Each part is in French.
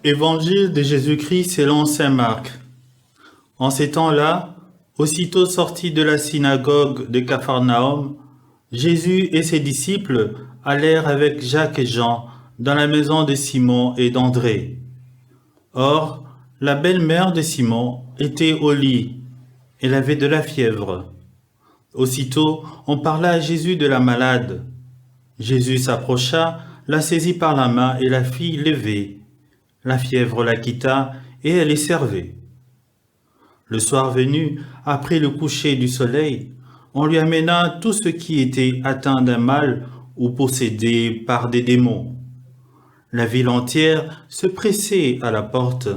Évangile de Jésus-Christ selon saint Marc. En ces temps-là, aussitôt sorti de la synagogue de Capharnaüm, Jésus et ses disciples allèrent avec Jacques et Jean dans la maison de Simon et d'André. Or, la belle-mère de Simon était au lit. Elle avait de la fièvre. Aussitôt, on parla à Jésus de la malade. Jésus s'approcha, la saisit par la main et la fit lever. La fièvre la quitta et elle est servée. Le soir venu, après le coucher du soleil, on lui amena tous ceux qui étaient atteints d'un mal ou possédés par des démons. La ville entière se pressait à la porte.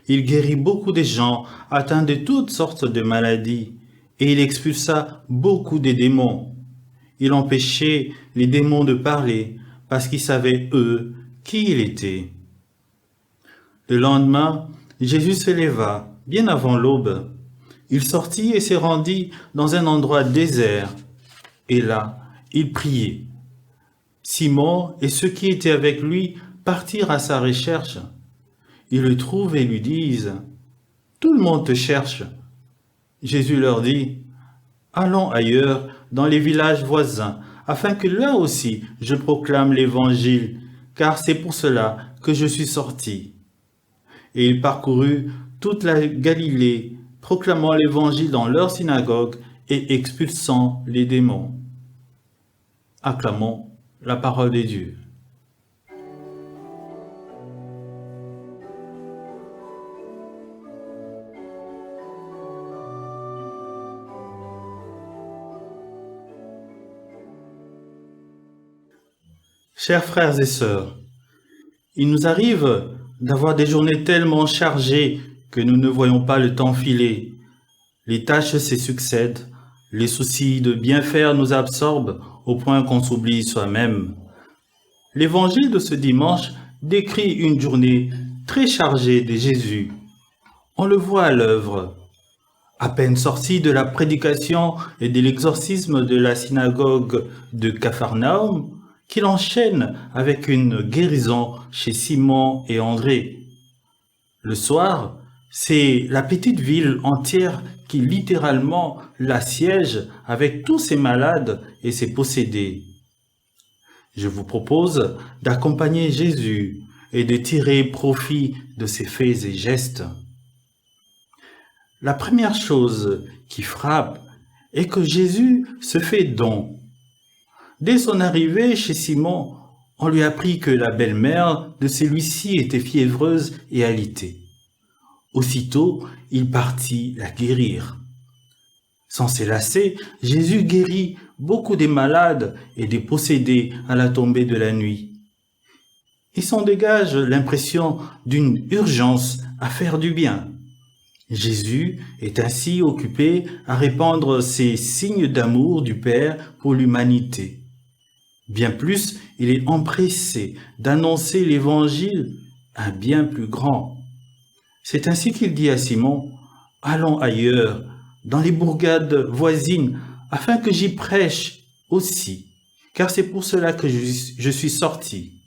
Il guérit beaucoup de gens atteints de toutes sortes de maladies et il expulsa beaucoup de démons. Il empêchait les démons de parler parce qu'ils savaient, eux, qui il était. Le lendemain, Jésus se leva, bien avant l'aube. Il sortit et se rendit dans un endroit désert. Et là, il priait. Simon et ceux qui étaient avec lui partirent à sa recherche. Ils le trouvent et lui disent « Tout le monde te cherche ». Jésus leur dit « Allons ailleurs, dans les villages voisins, afin que là aussi je proclame l'Évangile, car c'est pour cela que je suis sorti. » Et il parcourut toute la Galilée, proclamant l'Évangile dans leur synagogue et expulsant les démons. Acclamons la parole de Dieu. Chers frères et sœurs, il nous arrive d'avoir des journées tellement chargées que nous ne voyons pas le temps filer. Les tâches se succèdent, les soucis de bien faire nous absorbent au point qu'on s'oublie soi-même. L'évangile de ce dimanche décrit une journée très chargée de Jésus. On le voit à l'œuvre. À peine sorti de la prédication et de l'exorcisme de la synagogue de Capharnaüm, qu'il enchaîne avec une guérison chez Simon et André. Le soir, c'est la petite ville entière qui littéralement l'assiège avec tous ses malades et ses possédés. Je vous propose d'accompagner Jésus et de tirer profit de ses faits et gestes. La première chose qui frappe est que Jésus se fait don. Dès son arrivée chez Simon, on lui apprit que la belle-mère de celui-ci était fiévreuse et alitée. Aussitôt, il partit la guérir. Sans s'élasser, Jésus guérit beaucoup des malades et des possédés à la tombée de la nuit. Il s'en dégage l'impression d'une urgence à faire du bien. Jésus est ainsi occupé à répandre ces signes d'amour du Père pour l'humanité. Bien plus, il est empressé d'annoncer l'Évangile à un bien plus grand. C'est ainsi qu'il dit à Simon, « Allons ailleurs, dans les bourgades voisines, afin que j'y prêche aussi, car c'est pour cela que je suis sorti. »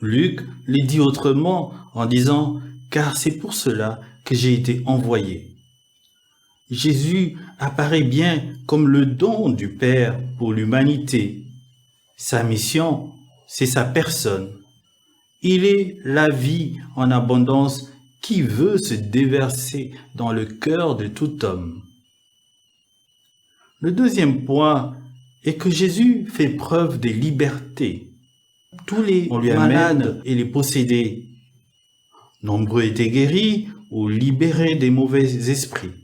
Luc les dit autrement en disant, « Car c'est pour cela que j'ai été envoyé. » Jésus apparaît bien comme le don du Père pour l'humanité. Sa mission, c'est sa personne. Il est la vie en abondance qui veut se déverser dans le cœur de tout homme. Le deuxième point est que Jésus fait preuve de liberté. Tous les malades et les possédés, nombreux étaient guéris ou libérés des mauvais esprits.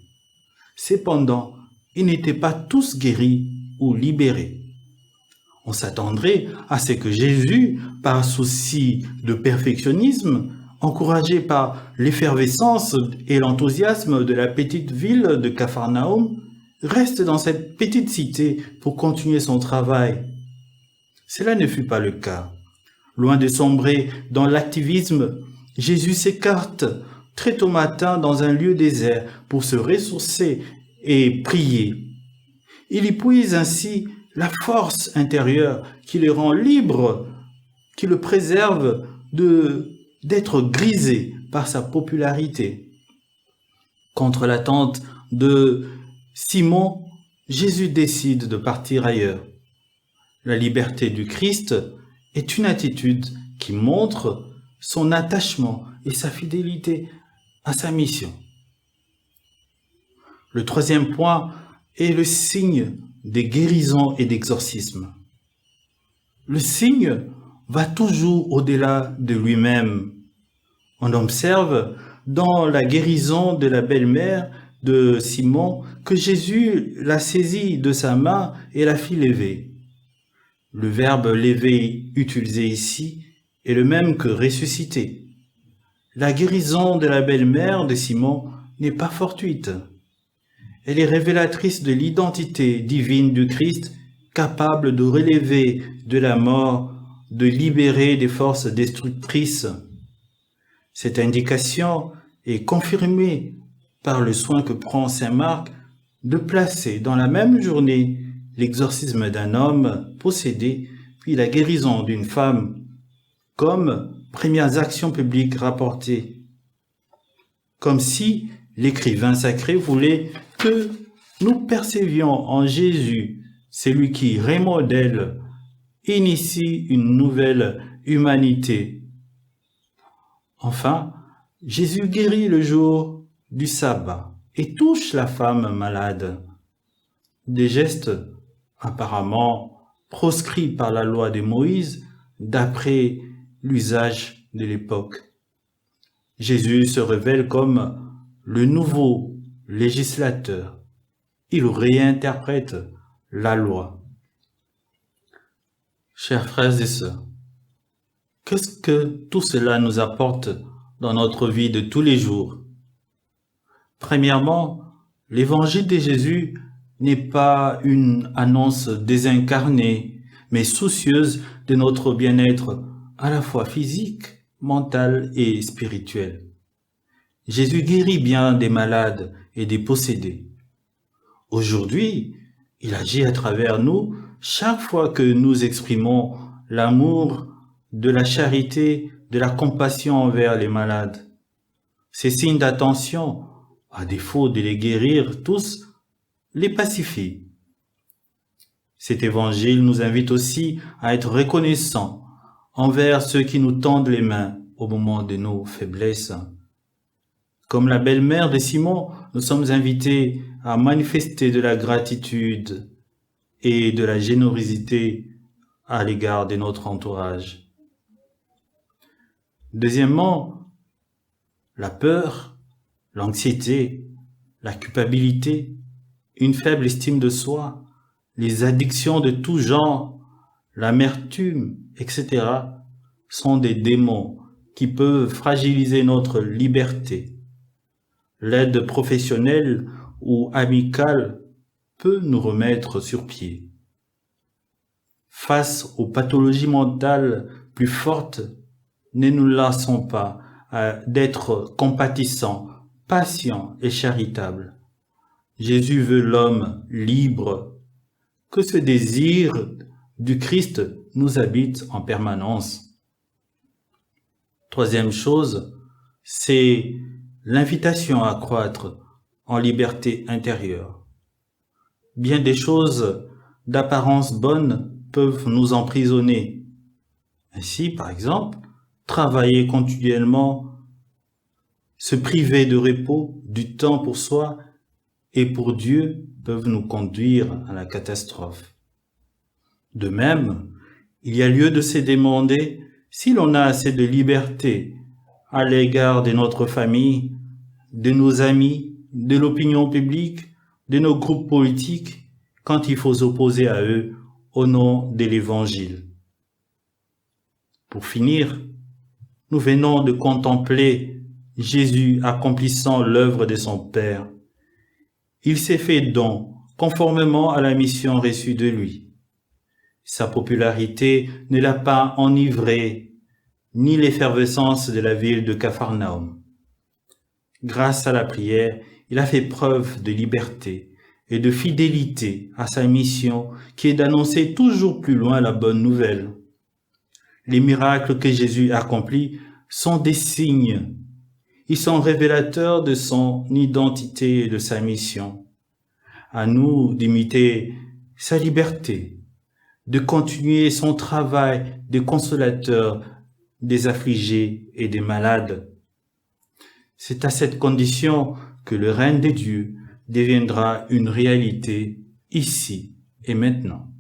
Cependant, ils n'étaient pas tous guéris ou libérés. On s'attendrait à ce que Jésus, par souci de perfectionnisme, encouragé par l'effervescence et l'enthousiasme de la petite ville de Capharnaüm, reste dans cette petite cité pour continuer son travail. Cela ne fut pas le cas. Loin de sombrer dans l'activisme, Jésus s'écarte très tôt matin dans un lieu désert pour se ressourcer et prier. Il y puise ainsi la force intérieure qui le rend libre, qui le préserve de d'être grisé par sa popularité. Contre l'attente de Simon, Jésus décide de partir ailleurs. La liberté du Christ est une attitude qui montre son attachement et sa fidélité à sa mission. Le troisième point est le signe des guérisons et d'exorcismes. Le signe va toujours au-delà de lui-même. On observe dans la guérison de la belle-mère de Simon que Jésus la saisit de sa main et la fit lever. Le verbe lever utilisé ici est le même que ressusciter. La guérison de la belle-mère de Simon n'est pas fortuite. Elle est révélatrice de l'identité divine du Christ, capable de relever de la mort, de libérer des forces destructrices. Cette indication est confirmée par le soin que prend saint Marc de placer dans la même journée l'exorcisme d'un homme possédé, puis la guérison d'une femme, comme premières actions publiques rapportées. Comme si l'écrivain sacré voulait que nous percevions en Jésus, celui qui remodèle, initie une nouvelle humanité. Enfin, Jésus guérit le jour du sabbat et touche la femme malade. Des gestes apparemment proscrits par la loi de Moïse d'après l'usage de l'époque. Jésus se révèle comme le nouveau législateur. Il réinterprète la loi. Chers frères et sœurs, qu'est-ce que tout cela nous apporte dans notre vie de tous les jours? Premièrement, l'évangile de Jésus n'est pas une annonce désincarnée, mais soucieuse de notre bien-être à la fois physique, mental et spirituel. Jésus guérit bien des malades et des possédés. Aujourd'hui, il agit à travers nous chaque fois que nous exprimons l'amour, de la charité, de la compassion envers les malades. Ces signes d'attention, à défaut de les guérir tous, les pacifient. Cet évangile nous invite aussi à être reconnaissants envers ceux qui nous tendent les mains au moment de nos faiblesses. Comme la belle-mère de Simon, nous sommes invités à manifester de la gratitude et de la générosité à l'égard de notre entourage. Deuxièmement, la peur, l'anxiété, la culpabilité, une faible estime de soi, les addictions de tout genre, l'amertume, etc. sont des démons qui peuvent fragiliser notre liberté. L'aide professionnelle ou amicale peut nous remettre sur pied. Face aux pathologies mentales plus fortes, ne nous lassons pas d'être compatissants, patients et charitables. Jésus veut l'homme libre, que ce désir du Christ nous habite en permanence. Troisième chose, c'est l'invitation à croître en liberté intérieure. Bien des choses d'apparence bonne peuvent nous emprisonner. Ainsi, par exemple, travailler continuellement, se priver de repos, du temps pour soi et pour Dieu peuvent nous conduire à la catastrophe. De même, il y a lieu de se demander si l'on a assez de liberté à l'égard de notre famille, de nos amis, de l'opinion publique, de nos groupes politiques, quand il faut s'opposer à eux au nom de l'Évangile. Pour finir, nous venons de contempler Jésus accomplissant l'œuvre de son Père. Il s'est fait don conformément à la mission reçue de lui. Sa popularité ne l'a pas enivré, ni l'effervescence de la ville de Capharnaüm. Grâce à la prière, il a fait preuve de liberté et de fidélité à sa mission qui est d'annoncer toujours plus loin la bonne nouvelle. Les miracles que Jésus accomplit sont des signes. Ils sont révélateurs de son identité et de sa mission. À nous d'imiter sa liberté, de continuer son travail de consolateur des affligés et des malades. C'est à cette condition que le règne de Dieu deviendra une réalité ici et maintenant.